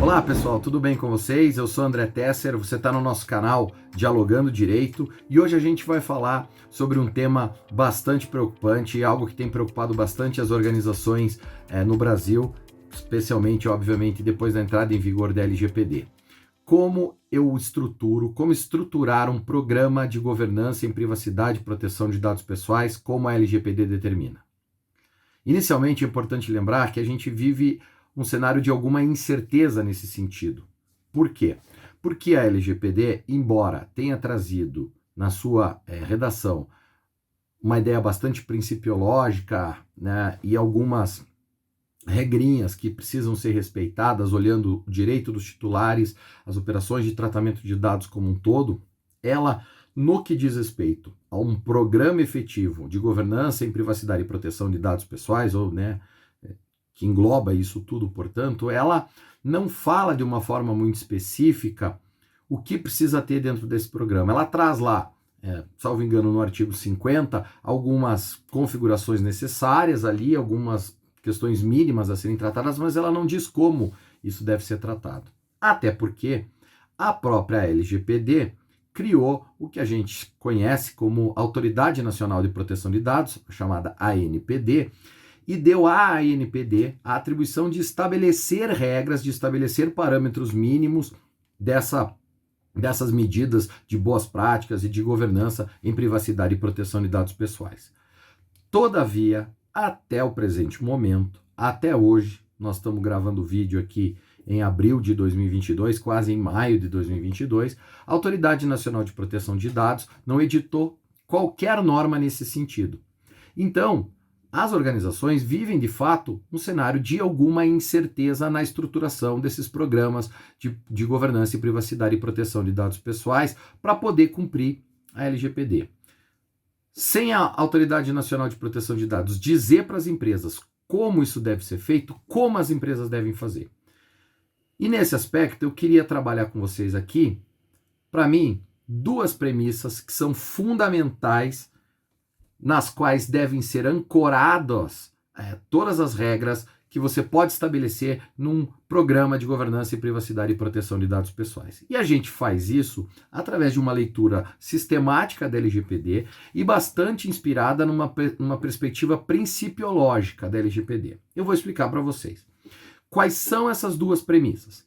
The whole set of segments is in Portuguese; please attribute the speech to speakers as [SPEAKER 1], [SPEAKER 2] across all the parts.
[SPEAKER 1] Olá pessoal, tudo bem com vocês? Eu sou André Tesser, você está no nosso canal Dialogando Direito e hoje a gente vai falar sobre um tema bastante preocupante, algo que tem preocupado bastante as organizações no Brasil, especialmente, obviamente, depois da entrada em vigor da LGPD. Como estruturar um programa de governança em privacidade e proteção de dados pessoais, como a LGPD determina. Inicialmente é importante lembrar que a gente vive um cenário de alguma incerteza nesse sentido. Por quê? Porque a LGPD, embora tenha trazido na sua redação uma ideia bastante principiológica, né, e algumas regrinhas que precisam ser respeitadas, olhando o direito dos titulares, as operações de tratamento de dados como um todo, ela, no que diz respeito a um programa efetivo de governança em privacidade e proteção de dados pessoais, ou, né, que engloba isso tudo, portanto, ela não fala de uma forma muito específica o que precisa ter dentro desse programa. Ela traz lá, salvo engano, no artigo 50, algumas configurações necessárias ali, algumas questões mínimas a serem tratadas, mas ela não diz como isso deve ser tratado. Até porque a própria LGPD criou o que a gente conhece como Autoridade Nacional de Proteção de Dados, chamada ANPD, e deu à ANPD a atribuição de estabelecer regras, de estabelecer parâmetros mínimos dessas medidas de boas práticas e de governança em privacidade e proteção de dados pessoais. Todavia, até o presente momento, até hoje, nós estamos gravando o vídeo aqui em abril de 2022, quase em maio de 2022, a Autoridade Nacional de Proteção de Dados não editou qualquer norma nesse sentido. Então, as organizações vivem, de fato, um cenário de alguma incerteza na estruturação desses programas de governança e privacidade e proteção de dados pessoais para poder cumprir a LGPD. Sem a Autoridade Nacional de Proteção de Dados dizer para as empresas como isso deve ser feito, como as empresas devem fazer. E nesse aspecto, eu queria trabalhar com vocês aqui, para mim, duas premissas que são fundamentais nas quais devem ser ancoradas todas as regras que você pode estabelecer num programa de governança e privacidade e proteção de dados pessoais. E a gente faz isso através de uma leitura sistemática da LGPD e bastante inspirada numa perspectiva principiológica da LGPD. Eu vou explicar para vocês. Quais são essas duas premissas?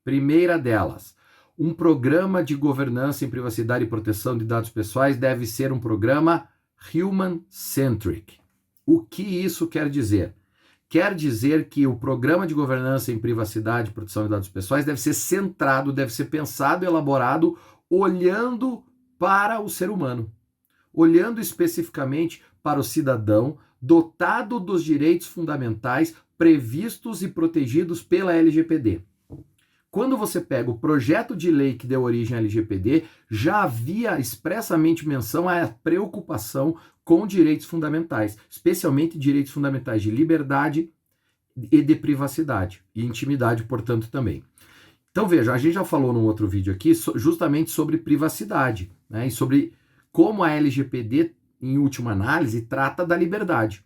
[SPEAKER 1] Primeira delas, um programa de governança em privacidade e proteção de dados pessoais deve ser um programa human-centric. O que isso quer dizer? Quer dizer que o programa de governança em privacidade e proteção de dados pessoais deve ser centrado, deve ser pensado e elaborado olhando para o ser humano, olhando especificamente para o cidadão dotado dos direitos fundamentais previstos e protegidos pela LGPD. Quando você pega o projeto de lei que deu origem à LGPD, já havia expressamente menção à preocupação com direitos fundamentais, especialmente direitos fundamentais de liberdade e de privacidade, e intimidade, portanto, também. Então veja, a gente já falou num outro vídeo aqui justamente sobre privacidade, né, e sobre como a LGPD, em última análise, trata da liberdade.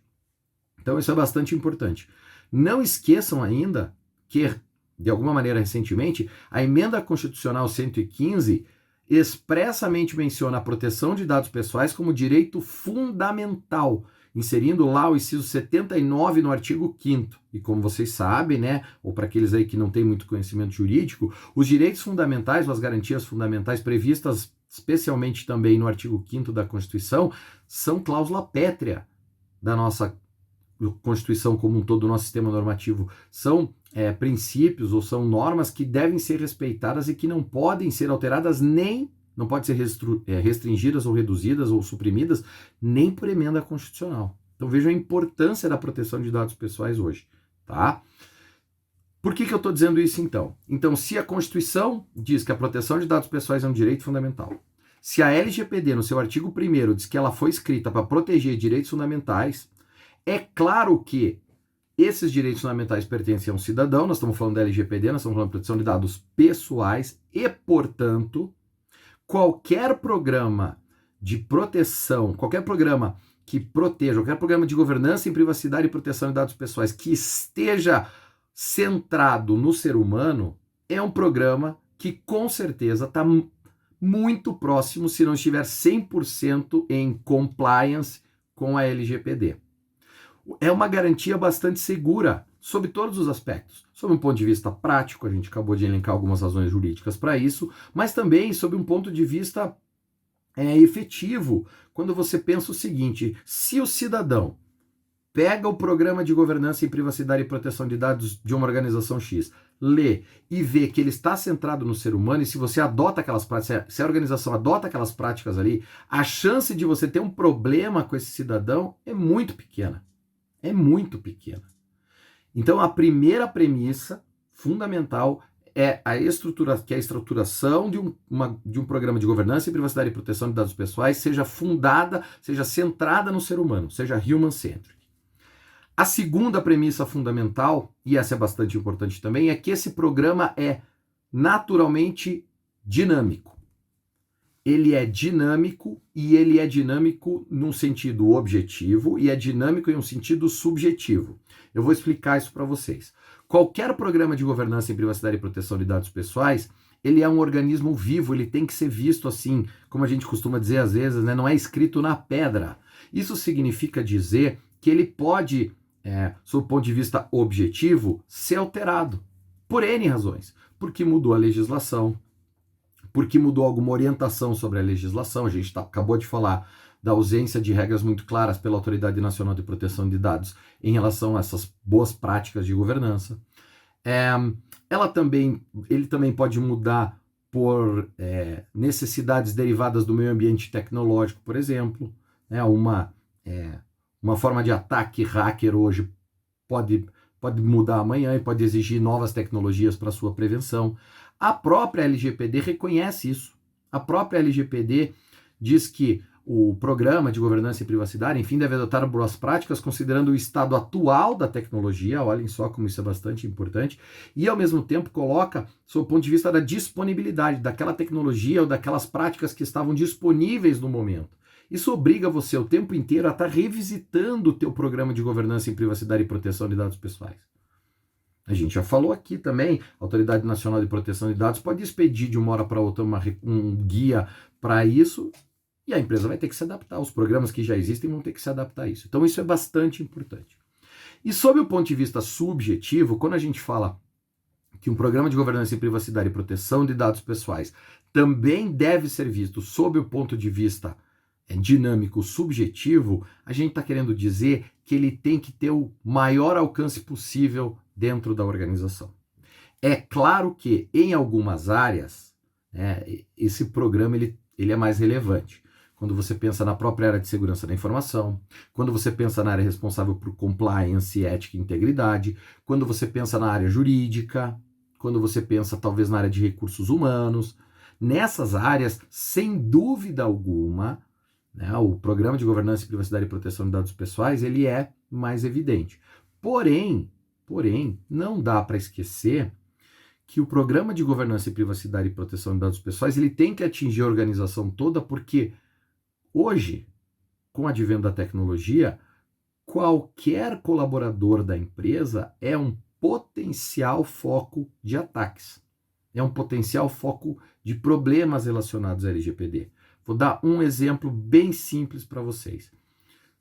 [SPEAKER 1] Então isso é bastante importante. Não esqueçam ainda que, de alguma maneira recentemente, a Emenda Constitucional 115 expressamente menciona a proteção de dados pessoais como direito fundamental, inserindo lá o inciso 79 no artigo 5º. E como vocês sabem, né, ou para aqueles aí que não têm muito conhecimento jurídico, os direitos fundamentais, ou as garantias fundamentais previstas especialmente também no artigo 5º da Constituição, são cláusula pétrea da nossa Constituição como um todo, do nosso sistema normativo. São princípios ou são normas que devem ser respeitadas e que não podem ser alteradas não podem ser restringidas ou reduzidas ou suprimidas nem por emenda constitucional. Então vejam a importância da proteção de dados pessoais hoje, tá? Por que eu estou dizendo isso então? Então, se a Constituição diz que a proteção de dados pessoais é um direito fundamental, se a LGPD, no seu artigo 1º, diz que ela foi escrita para proteger direitos fundamentais, é claro que esses direitos fundamentais pertencem a um cidadão, nós estamos falando da LGPD, nós estamos falando de proteção de dados pessoais e, portanto, qualquer programa de proteção, qualquer programa que proteja, eu quero programa de governança em privacidade e proteção de dados pessoais que esteja centrado no ser humano, é um programa que com certeza está muito próximo, se não estiver 100% em compliance com a LGPD. É uma garantia bastante segura, sob todos os aspectos. Sob um ponto de vista prático, a gente acabou de elencar algumas razões jurídicas para isso, mas também sob um ponto de vista efetivo, quando você pensa o seguinte: se o cidadão pega o programa de governança em privacidade e proteção de dados de uma organização X, lê e vê que ele está centrado no ser humano, e se você adota aquelas práticas, se a organização adota aquelas práticas ali, a chance de você ter um problema com esse cidadão é muito pequena. É muito pequena. Então, a primeira premissa fundamental é a estruturação de um programa de governança em privacidade e proteção de dados pessoais seja fundada, seja centrada no ser humano, seja human-centric. A segunda premissa fundamental, e essa é bastante importante também, é que esse programa é naturalmente dinâmico. Ele é dinâmico, e ele é dinâmico num sentido objetivo e é dinâmico em um sentido subjetivo. Eu vou explicar isso para vocês. Qualquer programa de governança em privacidade e proteção de dados pessoais, ele é um organismo vivo, ele tem que ser visto assim, como a gente costuma dizer às vezes, né? Não é escrito na pedra. Isso significa dizer que ele pode, sob o ponto de vista objetivo, ser alterado, por N razões. Porque mudou a legislação, porque mudou alguma orientação sobre a legislação, a gente acabou de falar da ausência de regras muito claras pela Autoridade Nacional de Proteção de Dados em relação a essas boas práticas de governança. Ele também pode mudar por necessidades derivadas do meio ambiente tecnológico, por exemplo. Uma forma de ataque hacker hoje pode mudar amanhã e pode exigir novas tecnologias para sua prevenção. A própria LGPD reconhece isso. A própria LGPD diz que o programa de governança e privacidade, enfim, deve adotar boas práticas considerando o estado atual da tecnologia, olhem só como isso é bastante importante, e ao mesmo tempo coloca, sob o ponto de vista da disponibilidade daquela tecnologia ou daquelas práticas que estavam disponíveis no momento. Isso obriga você o tempo inteiro a estar revisitando o teu programa de governança em privacidade e proteção de dados pessoais. A gente já falou aqui também, a Autoridade Nacional de Proteção de Dados pode expedir de uma hora para outra um guia para isso, e a empresa vai ter que se adaptar. Os programas que já existem vão ter que se adaptar a isso. Então isso é bastante importante. E sob o ponto de vista subjetivo, quando a gente fala que um programa de governança em privacidade e proteção de dados pessoais também deve ser visto sob o ponto de vista dinâmico subjetivo, a gente está querendo dizer que ele tem que ter o maior alcance possível dentro da organização. É claro que em algumas áreas, esse programa ele é mais relevante. Quando você pensa na própria área de segurança da informação, quando você pensa na área responsável por compliance, ética e integridade, quando você pensa na área jurídica, quando você pensa talvez na área de recursos humanos, nessas áreas, sem dúvida alguma, o programa de governança, privacidade e proteção de dados pessoais, ele é mais evidente. Porém, não dá para esquecer que o programa de governança e privacidade e proteção de dados pessoais, ele tem que atingir a organização toda, porque hoje, com o advento da tecnologia, qualquer colaborador da empresa é um potencial foco de ataques. É um potencial foco de problemas relacionados à LGPD. Vou dar um exemplo bem simples para vocês.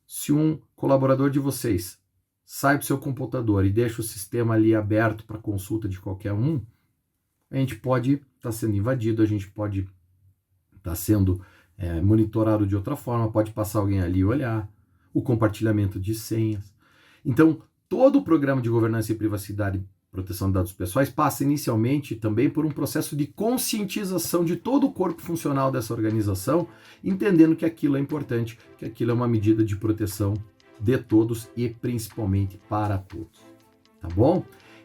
[SPEAKER 1] Se um colaborador de vocês sai do seu computador e deixa o sistema ali aberto para consulta de qualquer um, a gente pode estar sendo invadido, a gente pode estar sendo monitorado de outra forma, pode passar alguém ali e olhar, o compartilhamento de senhas. Então, todo o programa de governança e privacidade e proteção de dados pessoais passa inicialmente também por um processo de conscientização de todo o corpo funcional dessa organização, entendendo que aquilo é importante, que aquilo é uma medida de proteção de todos e principalmente para todos. Tá bom?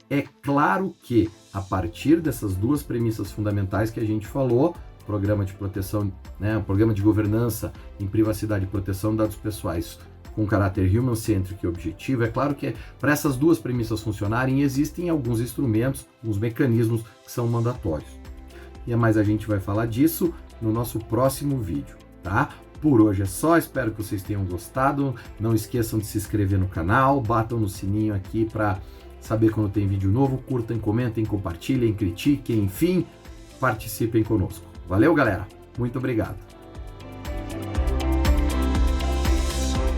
[SPEAKER 1] É claro que, a partir dessas duas premissas fundamentais que a gente falou, programa de proteção, programa de governança em privacidade e proteção de dados pessoais com caráter human-centric e objetivo, é claro que para essas duas premissas funcionarem, existem alguns instrumentos, alguns mecanismos que são mandatórios. Mas a gente vai falar disso no nosso próximo vídeo, tá? Por hoje é só, espero que vocês tenham gostado. Não esqueçam de se inscrever no canal, batam no sininho aqui para saber quando tem vídeo novo, curtam, comentem, compartilhem, critiquem, enfim, participem conosco. Valeu, galera! Muito obrigado!